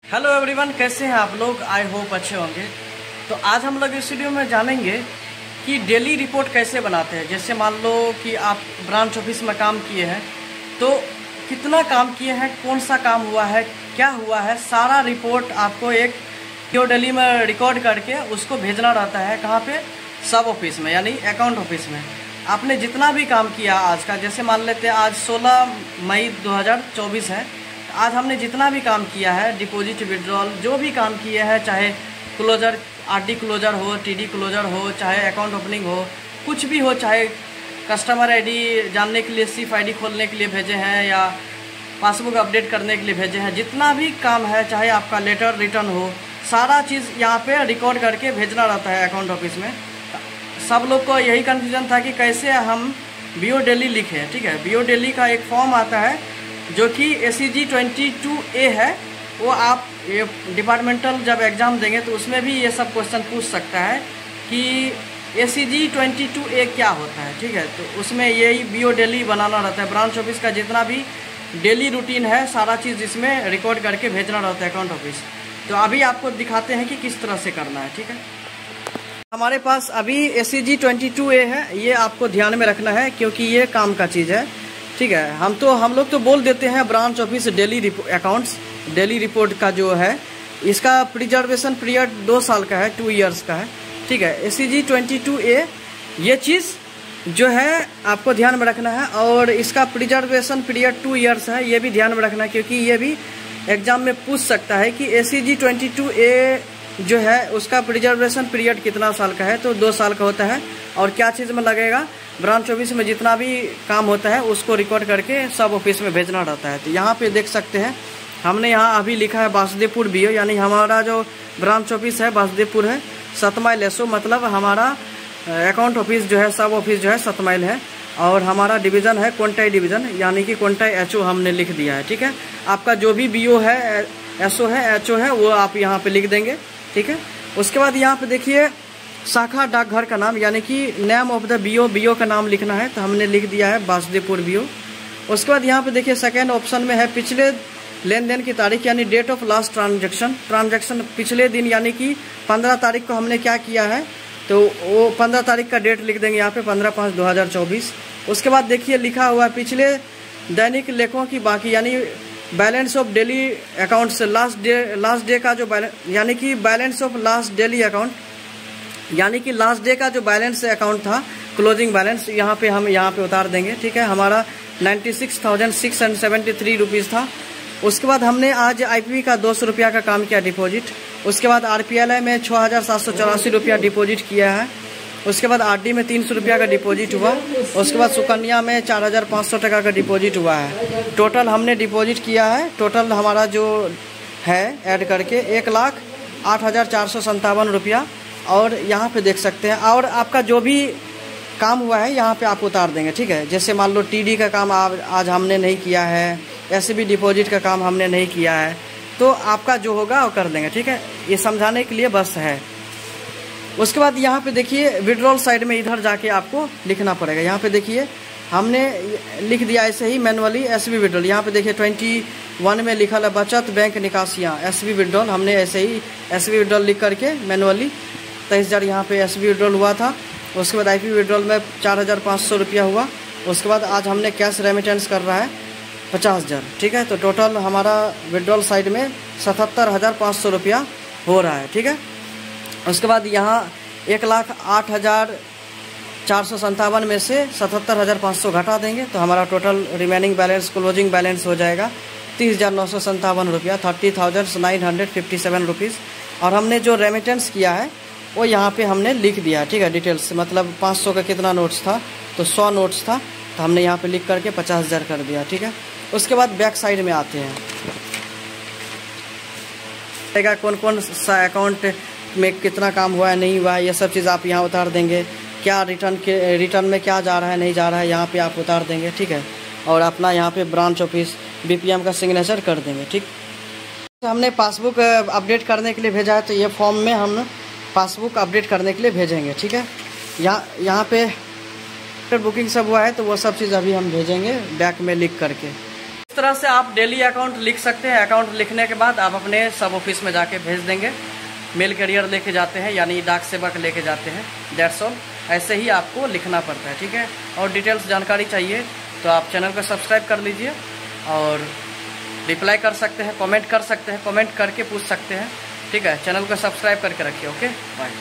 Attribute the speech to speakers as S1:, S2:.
S1: Hello everyone, कैसे हैं आप लोग? आई होप अच्छे होंगे। तो आज हम लोग इस वीडियो में जानेंगे कि डेली रिपोर्ट कैसे बनाते हैं। जैसे मान लो कि आप ब्रांच ऑफिस में काम किए हैं, तो कितना काम किए हैं, कौन सा काम हुआ है, क्या हुआ है, सारा रिपोर्ट आपको एक डेली में रिकॉर्ड करके उसको भेजना रहता है। कहाँ पे? सब ऑफिस में, यानी अकाउंट ऑफिस में। आपने जितना भी काम किया आज का, जैसे मान लेते हैं आज 16 मई 2024 है, आज हमने जितना भी काम किया है, डिपॉजिट विड्रॉल जो भी काम किए हैं, चाहे क्लोजर, आरडी क्लोजर हो, टीडी क्लोजर हो, चाहे अकाउंट ओपनिंग हो, कुछ भी हो, चाहे कस्टमर आईडी जानने के लिए, सिफ आईडी खोलने के लिए भेजे हैं या पासबुक अपडेट करने के लिए भेजे हैं, जितना भी काम है, चाहे आपका लेटर रिटर्न हो, सारा चीज़ यहाँ पे रिकॉर्ड करके भेजना रहता है अकाउंट ऑफिस में। सब लोग को यही कन्फ्यूजन था कि कैसे हम बीओ डेली लिखें। ठीक है, बीओ डेली का एक फॉर्म आता है जो कि ACG 22A है। वो आप डिपार्टमेंटल जब एग्ज़ाम देंगे तो उसमें भी ये सब क्वेश्चन पूछ सकता है कि ACG 22A क्या होता है। ठीक है, तो उसमें यही बीओ डेली बनाना रहता है। ब्रांच ऑफिस का जितना भी डेली रूटीन है, सारा चीज़ इसमें रिकॉर्ड करके भेजना रहता है अकाउंट ऑफिस। तो अभी आपको दिखाते हैं कि किस तरह से करना है। ठीक है, हमारे पास अभी ACG 22A है, ये आपको ध्यान में रखना है क्योंकि ये काम का चीज़ है। ठीक है, हम लोग तो बोल देते हैं branch office daily accounts, daily report का जो है, इसका प्रिजर्वेशन पीरियड 2 साल का है, 2 ईयर्स का है। ठीक है, ACG 22A ये चीज़ जो है आपको ध्यान में रखना है, और इसका प्रिजर्वेशन पीरियड 2 ईयर्स है, ये भी ध्यान में रखना है क्योंकि ये भी एग्जाम में पूछ सकता है कि ACG 22A जो है उसका प्रिजर्वेशन पीरियड कितना साल का है। तो 2 साल का होता है, और क्या चीज़ में लगेगा, ब्रांच ऑफिस में जितना भी काम होता है उसको रिकॉर्ड करके सब ऑफिस में भेजना रहता है। तो यहाँ पे देख सकते हैं, हमने यहाँ अभी लिखा है वासुदेवपुर बीओ, यानी हमारा जो ब्रांच ऑफिस है वासुदेवपुर है, 7 माइल एसओ, मतलब हमारा अकाउंट ऑफिस जो है, सब ऑफिस जो है 7 माइल है, और हमारा डिवीज़न है कोंटाई डिवीज़न, यानी कि कोंटाई HO हमने लिख दिया है। ठीक है, आपका जो भी बीओ है, SO है, HO है, वो आप यहाँ पे लिख देंगे। ठीक है, उसके बाद यहाँ पे देखिए शाखा डाकघर का नाम, यानी कि नेम ऑफ द बीओ का नाम लिखना है, तो हमने लिख दिया है वासुदेवपुर बीओ। उसके बाद यहाँ पे देखिए सेकेंड ऑप्शन में है पिछले लेन देन की तारीख, यानी डेट ऑफ लास्ट ट्रांजैक्शन पिछले दिन, यानी कि 15 तारीख को हमने क्या किया है, तो वो 15 तारीख का डेट लिख देंगे यहाँ पे, 15/5/2024। उसके बाद देखिए लिखा हुआ है पिछले दैनिक लेखों की बाकी, यानी बैलेंस ऑफ डेली अकाउंट से लास्ट डे का जो बैलेंस, यानी कि balance of last daily account, यानी कि लास्ट डे का जो बैलेंस अकाउंट था, क्लोजिंग बैलेंस, यहाँ पे हम यहाँ पे उतार देंगे। ठीक है, हमारा 96,673 रुपीज़ था। उसके बाद हमने आज IPV का 200 रुपया का काम किया डिपॉजिट। उसके बाद RPLI में 6,784 रुपया डिपॉजिट किया है। उसके बाद RD में 300 रुपया का डिपॉजिट हुआ। उसके बाद सुकन्या में 4,500 टका का डिपॉजिट हुआ है। टोटल हमने डिपॉजिट किया है, टोटल हमारा जो है ऐड करके 1,08,457 रुपया। और यहाँ पे देख सकते हैं, और आपका जो भी काम हुआ है यहाँ पे आप उतार देंगे। ठीक है, जैसे मान लो TD का काम आज हमने नहीं किया है, SCB डिपॉजिट का काम हमने नहीं किया है, तो आपका जो होगा वो कर देंगे। ठीक है, ये समझाने के लिए बस है। उसके बाद यहाँ पे देखिए विड्रॉल साइड में इधर जाके आपको लिखना पड़ेगा। यहाँ पे देखिए हमने लिख दिया ऐसे ही मैनुअली SB विड्रॉल। यहाँ पे देखिए 21 में लिखा है बचत बैंक निकासियाँ SB विड्रॉल, हमने ऐसे ही SB विड्रॉल लिख करके मैनुअली 23,000 यहाँ पे SB विड्रॉल हुआ था। उसके बाद IP विड्रॉल में 4,500 रुपया हुआ। उसके बाद आज हमने कैश रेमिटेंस कर रहा है 50,000। ठीक है, तो टोटल हमारा विड्रॉल साइड में 77,500 रुपया हो रहा है। ठीक है, उसके बाद यहाँ 1,08,457 में से 77,500 घटा देंगे, तो हमारा total remaining balance, closing balance हो जाएगा 30,957 रुपया, 30,957 रुपीज़। और हमने जो रेमिटेंस किया है वो यहाँ पे हमने लिख दिया। ठीक है, डिटेल्स, मतलब 500 का कितना नोट्स था, तो 100 नोट्स था, तो हमने यहाँ पे लिख करके 50,000 कर दिया। ठीक है, उसके बाद बैक साइड में आते हैं, कौन कौन सा अकाउंट में कितना काम हुआ है, नहीं हुआ है, ये सब चीज़ आप यहाँ उतार देंगे। क्या रिटर्न में क्या जा रहा है, नहीं जा रहा है, यहाँ पे आप उतार देंगे। ठीक है, और अपना यहाँ पे ब्रांच ऑफिस BPM का सिग्नेचर कर देंगे। ठीक, हमने पासबुक अपडेट करने के लिए भेजा है, तो ये फॉर्म में हम पासबुक अपडेट करने के लिए भेजेंगे। ठीक है, यहाँ पे बुकिंग सब हुआ है, तो वो सब चीज़ अभी हम भेजेंगे बैक में लिख करके। तरह से आप डेली अकाउंट लिख सकते हैं। अकाउंट लिखने के बाद आप अपने सब ऑफिस में जाके भेज देंगे। मेल कैरियर लेके जाते हैं, यानी डाक सेवक लेके जाते हैं। That's all. ऐसे ही आपको लिखना पड़ता है, ठीक है। और डिटेल्स जानकारी चाहिए तो आप चैनल को सब्सक्राइब कर लीजिए और रिप्लाई कर सकते हैं, कमेंट कर सकते हैं, कमेंट करके पूछ सकते हैं, ठीक है। चैनल को सब्सक्राइब करके रखिए। Okay, bye.